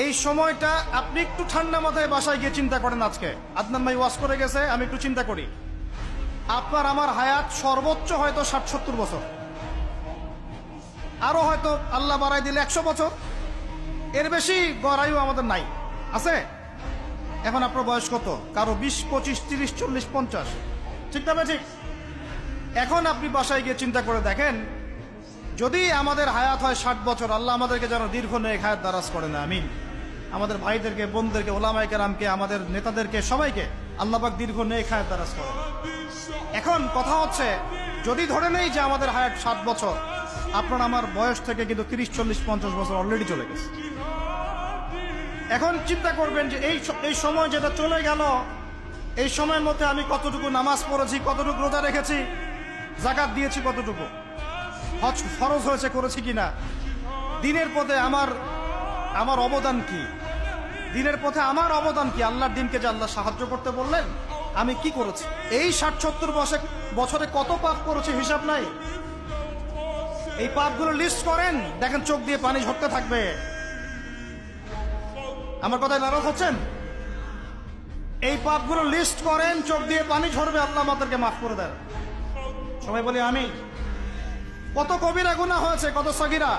এই সময়টা আপনি একটু ঠান্ডা মাথায় বাসায় গিয়ে চিন্তা করেন। আজকে আদনান ভাই ওয়াজ করে গেছে, আমি একটু চিন্তা করি, আপনার আমার হায়াত সর্বোচ্চ হয়তো ৬০-৭০ বছর, আরো হয়তো আল্লাহ বাড়াই দিলে ১০০ বছর, এর বেশি গড়াইও আমাদের নাই, আছে? এখন আপনার বয়স কত? কারো ২০, ২৫, ৩০, ৪০, ৫০, ঠিক না? ঠিক। এখন আপনি বাসায় গিয়ে চিন্তা করে দেখেন, যদি আমাদের হায়াত হয় ৬০ বছর, আল্লাহ আমাদেরকে যেন দীর্ঘ নেক হায়াত দারাজ করে না, আমিন। আমাদের ভাইদেরকে, বোনদেরকে, ওলামায়ে কেরামকে, আমাদের নেতাদেরকে, সবাইকে আল্লাহ পাক দীর্ঘ নেক হায়াত দারাজ করে। এখন কথা হচ্ছে, যদি ধরে নেই যে আমাদের হায়াত ৬০ বছর, আপনার আমার বয়স থেকে কিন্তু ৩০, ৪০, ৫০ বছর অলরেডি চলে গেছে। এখন চিন্তা করবেন যে এই সময় যেটা চলে গেল, এই সময়ের মধ্যে আমি কতটুকু নামাজ পড়েছি, কতটুকু রোজা রেখেছি, যাকাত দিয়েছি, কতটুকু হজ ফরজ হয়েছে করেছি কিনা, দিনের পথে আমার অবদান কি, দিনের পথে আমার অবদান কি, আল্লাহর দিনকে যে আল্লাহ সাহায্য করতে বললেন আমি কি করেছি। এই ৬০-৭০ বছরে কত পাপ করেছি হিসাব নাই। এই পাপগুলো লিস্ট করেন, দেখেন চোখ দিয়ে পানি ঝরতে থাকবে। আমার কথায় নারাজ হচ্ছেন? এই পাপগুলো লিস্ট করেন, চোখ দিয়ে পানি ঝরবে, আল্লাহ আমাদেরকে মাফ করে দেন। সবাই বলি আমি। কত কবিরা গুনাহ হয়েছে, কত সগীরা।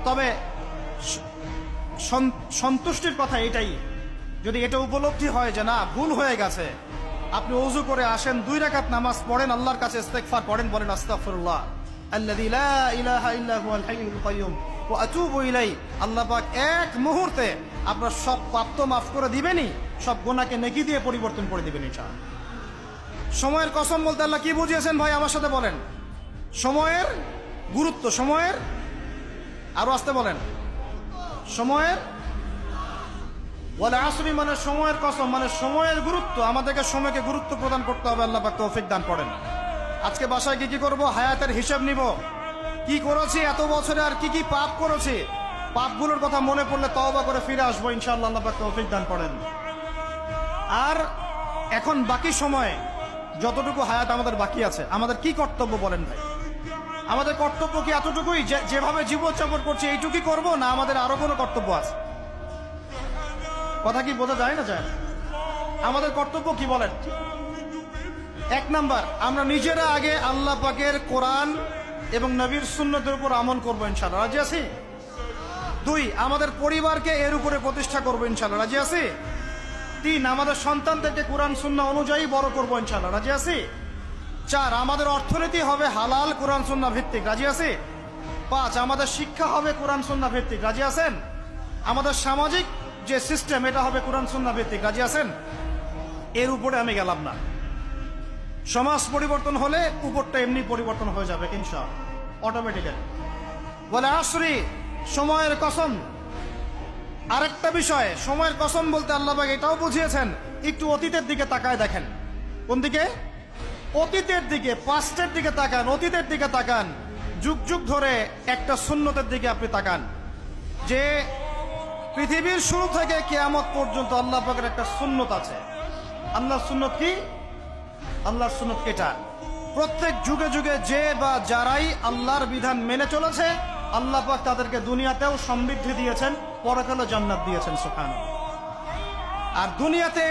তবে সন্তুষ্টির কথা এটাই, যদি এটা উপলব্ধি হয় যে না ভুল হয়ে গেছে, আপনি ওযু করে আসেন, ২ রাকাত নামাজ পড়েন, আল্লাহর কাছে ইস্তেগফার করেন, বলেন আস্তাগফিরুল্লাহ আল্লাযী লা ইলাহা ইল্লা হুয়াল হাইয়ুল কাইয়্যুম ওয়া আতুবু ইলাইহি। আল্লাহ পাক এক মুহূর্তে আপনার সব পাপ তো মাফ করে দিবেনই, সব গুনাহকে নেকি দিয়ে পরিবর্তন করে দিবেন ইনশাআল্লাহ। সময়ের কসম বলতে আল্লাহ কি বুঝিয়েছেন ভাই আমার সাথে বলেন? সময়ের গুরুত্ব, সময়ের, আরো আসতে বলেন, সময়ের, ওয়াল আসরি মানে সময়ের কসম, মানে সময়ের গুরুত্ব। আমাদেরকে সময়কে গুরুত্ব প্রদান করতে হবে। আল্লাহ পাক তৌফিক দান করেন। আজকে বাসায় কি করব? হায়াতের হিসাব নিব, কি করেছি এত বছরে, আর কি পাপ করেছি। পাপগুলোর কথা মনে পড়লে তওবা করে ফিরে আসবো ইনশাআল্লাহ। আল্লাহ পাক তৌফিক দান করেন। আর এখন বাকি সময় যতটুকু হায়াত আমাদের বাকি আছে, আমাদের কি কর্তব্য বলেন ভাই? আমাদের কর্তব্য কি এতটুকুই, যেভাবে জীবনযাপন করছি এইটুকুই করব, না আমাদের আরো কোনো কর্তব্য আছে? কথা কি বোঝা যায় না যায়? আমাদের কর্তব্য কি বলেন? ১ নাম্বার, আমরা নিজেরা আগে আল্লাহ পাকের কোরআন এবং নবীর সুন্নতের উপর আমল করবো ইনশাআল্লাহ, রাজি আছি? ২, আমাদের পরিবারকে এর উপরে প্রতিষ্ঠা করবো ইনশাআল্লাহ, রাজি আছি? ৩, আমাদের সন্তানদেরকে কোরআন সুন্নাহ অনুযায়ী বড় করবো ইনশাআল্লাহ, রাজি আছি? ৪, আমাদের অর্থনীতি হবে হালাল কোরআন সুন্নাহ ভিত্তিক, রাজি আছি? ৫, আমাদের শিক্ষা হবে কোরআন সুন্নাহ ভিত্তিক, রাজি আছেন? আমাদের সামাজিক যে সিস্টেম এটা হবে কোরআন সুন্নাহ ভিত্তিক, রাজি আছেন? এর উপরে আমি গেলাম না। সমাজ পরিবর্তন হলে উপরটা এমনি পরিবর্তন হয়ে যাবে ইনশাআল্লাহ, অটোমেটিক্যালি। বলে আসরি, সময়ের কসম। আরেকটা বিষয়, সময়ের কসম বলতে আল্লাহ পাক এটাও বুঝিয়েছেন, একটু অতীতের দিকে তাকায় দেখেন। কোন দিকে? অতীতের দিকে, পাস্টের দিকে তাকান, অতীতের দিকে তাকান। যুগ যুগ ধরে একটা সুন্নতের দিকে আপনি তাকান, যে পৃথিবীর শুরু থেকে কিয়ামত পর্যন্ত আল্লাহ পাকের একটা সুন্নত আছে। আল্লাহর সুন্নত কি? আল্লাহর সুন্নত এটা, প্রত্যেক যুগে যুগে যে বা যারাই আল্লাহর বিধান মেনে চলেছে, আল্লাহ পাক তাদেরকে দুনিয়াতেও সমৃদ্ধি দিয়েছেন, পরকালে জান্নাত দিয়েছেন, সুবহানাল্লাহ। আর দুনিয়াতে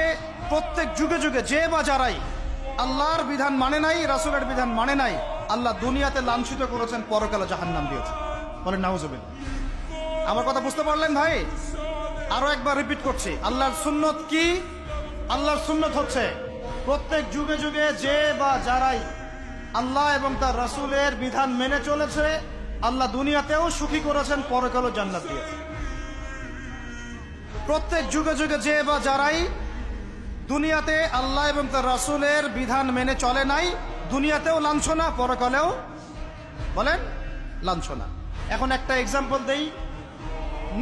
প্রত্যেক যুগে যুগে যে বা যারাই আল্লাহর বিধান মানে নাই, রাসূলের বিধান মানে নাই, আল্লাহ দুনিয়াতে লাঞ্ছিত করেছেন, পরকালে জাহান্নাম দিয়েছেন। বলেন নাউজুবিল্লাহ। আমার কথা বুঝতে পারলেন ভাই? আরো একবার রিপিট করছি, আল্লাহর সুন্নত কি? আল্লাহর সুন্নত হচ্ছে প্রত্যেক যুগে যুগে যে বা যারাই আল্লাহ এবং তার রাসূলের বিধান মেনে চলেছে, আল্লাহ দুনিয়াতেও সুখী করেছেন, পরকালেও জান্নাত দিয়েছেন। প্রত্যেক যুগে যুগে যে বা যারাই দুনিয়াতে আল্লাহ এবং তার রাসূলের বিধান মেনে চলে নাই, দুনিয়াতেও লাঞ্ছনা, পরকালেও বলেন লাঞ্ছনা। এখন একটা এক্সাম্পল দেই,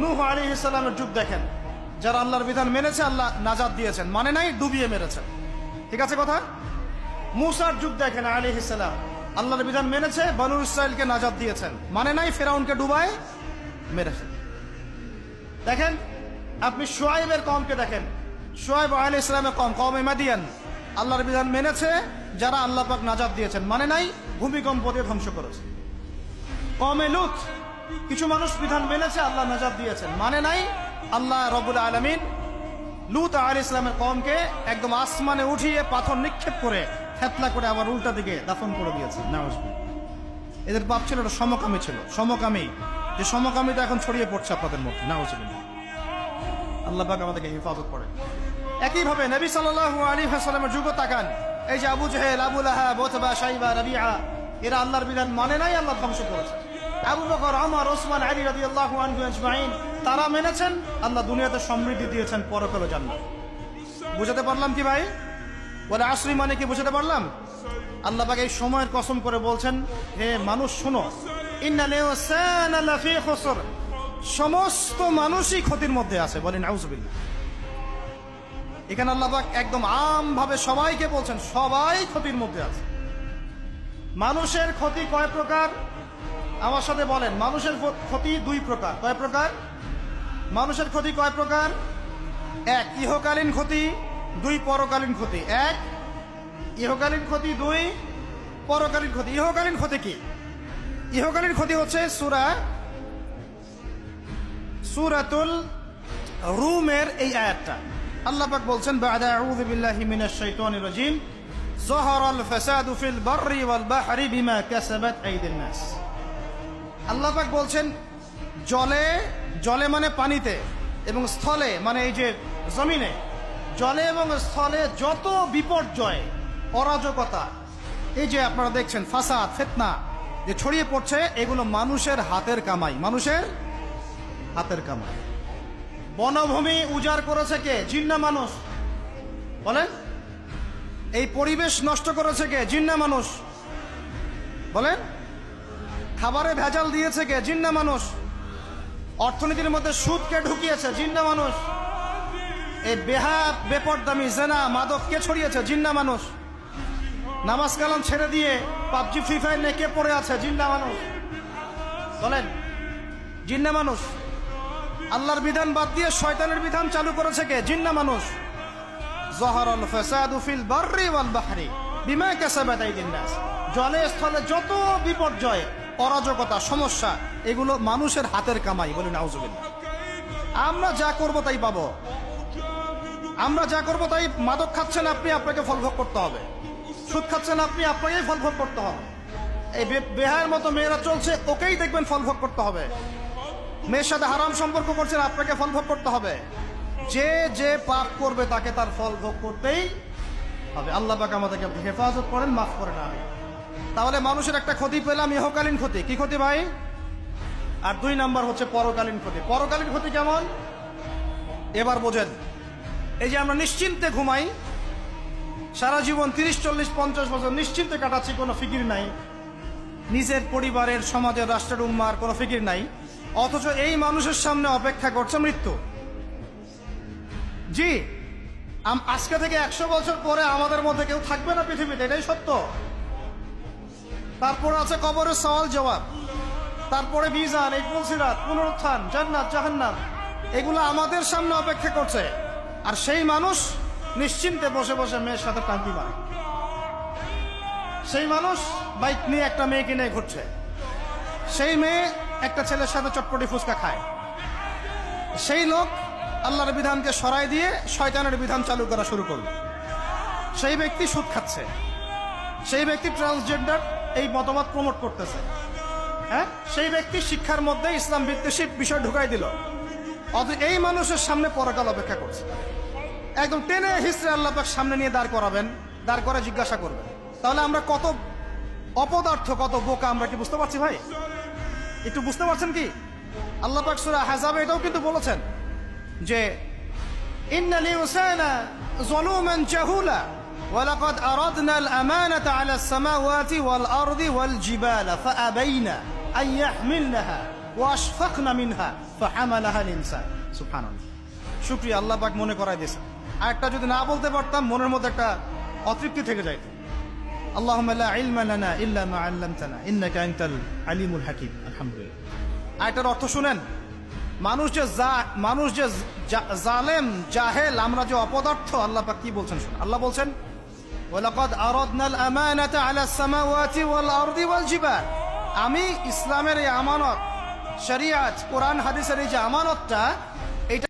নূহ আলাইহিস সালামের যুগ দেখেন, যারা আল্লাহর বিধান মেনেছে আল্লাহ নাজাত দিয়েছেন, মানে নাই ডুবিয়ে মেরেছেন, ঠিক আছে কথা? মূসার যুগ দেখেন আলাইহিস সালাম, আল্লাহর বিধান মেনেছে, বনু ইসরাইলকে নাজাত দিয়েছেন, মানে নাই ফেরাউনকে ডুবায় মেরেছেন। দেখেন আপনি শুআয়বের কওমকে দেখেন, শুআয়ব আলাইহিস সালামের কওম, কওমে মাদিয়ান, আল্লাহর বিধান মেনেছে, যারা আল্লাহ পাক নাজাত দিয়েছেন, মানে নাই ভূমিকম্প দিয়ে ধ্বংস করেছে। কওমে লূত, কিছু মানুষ বিধান মেনেছে, আল্লাহ নাজাত দিয়েছেন, মানে নাই আল্লাহ রাব্বুল আলামিন লূত আলাইহিস সালামের কওমকে একদম আসমানে উঠিয়ে পাথর নিক্ষেপ করে থেতলা করে আবার উল্টা দিকে দাফন করে দিয়েছে। নাউজুবিল্লাহ। এদের পাপ ছিল, এটা সমকামী ছিল, সমকামী। যে সমকামীটা এখন ছড়িয়ে পড়ছে আপনাদের মধ্যে। নাউজুবিল্লাহ। আল্লাহ পাক আমাদেরকে হেফাজত করেন। একইভাবে নবী সাল্লাল্লাহু আলাইহি ওয়াসাল্লামের যুগ তাকান, এই যে আবু জেহেল, আবু লাহাব, উতবা, শাইবা, রাবিআ, এরা আল্লাহর বিধান মানে নাই, আল্লাহ ধ্বংস করেছে। আবু বকর, ওমর, ওসমান, আলী রাদিয়াল্লাহু আনহু আজমাইন, তারা মেনেছেন, আল্লাহ দুনিয়াতে সমৃদ্ধি দিয়েছেন, পরকালে জান্নাত। বুঝাতে পারলাম কি ভাই? বলে আসরি মানে কি বুঝাতে পারলাম? আল্লাহ পাক এই সময়ের কসম করে বলছেন, হে মানুষ শোনো, ইন্নাল ইনসানা লাফি খুসর, সমস্ত মানুষই ক্ষতির মধ্যে আছে। বলেন আউযুবিল্লাহ। এখানে আল্লাহ পাক একদম আমভাবে সবাইকে বলছেন, সবাই ক্ষতির মধ্যে আছে। মানুষের ক্ষতি কয় প্রকার? আমার সাথে বলেন, মানুষের ক্ষতি দুই প্রকার। কয় প্রকার? মানুষের ক্ষতি কয় প্রকার? এক, ইহকালীন ক্ষতি, দুই, পরকালীন ক্ষতি। এক, ইহকালীন ক্ষতি, দুই, পরকালীন ক্ষতি। ইহকালীন ক্ষতি কি? ইহকালীন ক্ষতি হচ্ছে সূরাতুল রুমের এই আয়াতটা। আল্লাহ পাক বলছেন, বা'দা আউযু বিল্লাহি মিনাশ শাইতানির রাজীম, যাহারাল ফাসাদু ফিল বাররি ওয়াল বাহরি বিমা কাসাবাত আইদিন নাস। আল্লাহ পাক বলছেন, জলে মানে পানিতে, এবং স্থলে মানে এই যে জমিনে, জলে এবং স্থলে যত বিপর্যয়, অরাজকতা, এই যে আপনারা দেখছেন ফাসাদ, ফিতনা যে ছড়িয়ে পড়ছে, এগুলো মানুষের হাতের কামাই। মানুষের হাতের কামাই। বনভূমি উজাড় করেছে কে? জিন না মানুষ? বলেন। এই পরিবেশ নষ্ট করেছে কে? জিন না মানুষ? বলেন। খাবারে ভেজাল দিয়েছে কে? জিন না মানুষ? অর্থনীতির মধ্যে সুদকে ঢুকিয়েছে, জিন না মানুষ? এই বেপরদামি, জেনা, মাদক কে ছড়িয়েছে? জিন না মানুষ? নামাজ কালাম ছেড়ে দিয়ে পাবজি, ফ্রি ফায়ার নিয়ে কে পড়ে আছে? জিন না মানুষ? বলেন। জিন না মানুষ? আল্লাহর বিধান বাদ দিয়ে শয়তানের বিধান চালু করেছে কে? জিন না মানুষ? যাহারাল ফাসাদু ফিল বাররি ওয়াল বাহরি বিমা কাসাবাত আইদিন নাস। জলে স্থলে যত বিপর্যয়, অরাজকতা, সমস্যা, এগুলো মানুষের হাতের কামাই। বলেন আউযুবিল্লাহ। আমরা যা করব তাই পাবো। আমরা যা করব তাই। মাদক খাচ্ছেন আপনি, আপনাকে ফল ভোগ করতে হবে। সুদ খাচ্ছেন আপনি, আপনাকেই ফল ভোগ করতে হবে। এই বেহায়ের মতো মেয়েরা চলছে, ওকেই দেখবেন ফল ভোগ করতে হবে। মেয়ের সাথে হারাম সম্পর্ক করছেন, আপনাকে ফল ভোগ করতে হবে। যে যে পাপ করবে তাকে তার ফল ভোগ করতেই হবে। আল্লাহ পাক আমাদেরকে হেফাজত করেন, মাফ করেন। আমি তাহলে মানুষের একটা ক্ষতি পেলাম, ইহকালীন ক্ষতি। কি ক্ষতি ভাই? আর দুই নাম্বার হচ্ছে পরকালীন ক্ষতি। পরকালীন ক্ষতি কেমন? এবার বোঝেন। এই যে আমরা নিশ্চিন্তে ঘুমাই, সারা জীবন 30, 40, 50 বছর নিশ্চিন্তে কাটাচ্ছি, কোনো ফিকির নাই, নিজের পরিবারের, সমাজের, রাষ্ট্রের, উম্মার কোনো ফিকির নাই, অথচ এই মানুষের সামনে অপেক্ষা করছে মৃত্যু। জি, আজকে থেকে 100 বছর পরে আমাদের মধ্যে কেউ থাকবে না পৃথিবীতে, এটাই সত্য। তারপরে আছে কবরের সওয়াল জবাব, তারপরে মিজান, এই ফুলসিরাত, পুনরুত্থান, জান্নাত, জাহান্নাম, এগুলো আমাদের সামনে অপেক্ষা করছে। আর সেই মানুষ নিশ্চিন্তে বসে বসে মেয়ের সাথে টাঙ্কি মারে। সেই মানুষ বাইক নিয়ে একটা মেয়েকে নিয়ে ঘুরছে। সেই মেয়ে একটা ছেলের সাথে চটপটি ফুচকা খায়। সেই লোক আল্লাহর বিধানকে সরাই দিয়ে শয়তানের বিধান চালু করা শুরু করবে। সেই ব্যক্তি সুদ খাচ্ছে। সেই ব্যক্তি ট্রান্সজেন্ডার এই মতামত প্রমোট করতেছে। হ্যাঁ, সেই ব্যক্তি শিক্ষার মধ্যে ইসলাম বিদ্বেষী বিষয় ঢুকাই দিল। অথচ এই মানুষের সামনে পরকাল অপেক্ষা করছে। একদম টেনে হিস্ট্রি আল্লাহ পাক সামনে নিয়ে দাঁড় করাবেন, দাঁড় করে জিজ্ঞাসা করবেন। তাহলে আমরা কত অপদার্থ, কত বোকা, আমরা কি বুঝতে পারছি ভাই? একটু বুঝতে পারছেন কি? আল্লাহ পাক সূরা আহজাবে এটাও কিন্তু বলেছেন যে ইন্নাল ইনসানা যালুমান জাহুলা ওয়া লাকাদ আরাদনাল আমানাতা আলাস সামাওয়াতি ওয়াল আরদি ওয়াল জিবালা ফাআবাইনা আন ইয়াহমিলনাহা ওয়া আশফাকনা মিনহা ফাহামালাহাল ইনসান। সুবহানাল্লাহ। শুকরিয়া, আল্লাহ পাক মনে করাই দিয়েছেন। আর একটা যদি না বলতে পারতাম, মনের মধ্যে একটা অতৃপ্তি থেকে যাইত। আল্লাহুম্মা লা ইলমা লানা ইল্লা মা আল্লামতানা ইন্নাকা আনতাল আলিমুল হাকিম। আলহামদুলিল্লাহ। আয়াতের অর্থ শুনেন। মানুষ যে জালেম, জাহেল, আমরা যে অপদার্থ, আল্লাহ পাক কি বলছেন শুনুন। আল্লাহ বলছেন, ওয়ালাকাদ আরাদনাল আমানাতা আলাস সামাওয়াতি ওয়াল আরদি ওয়াল জিবাল। আমি ইসলামের এই আমানত, শরিয়াত, কোরআন হাদিসের এই যে আমানতটা,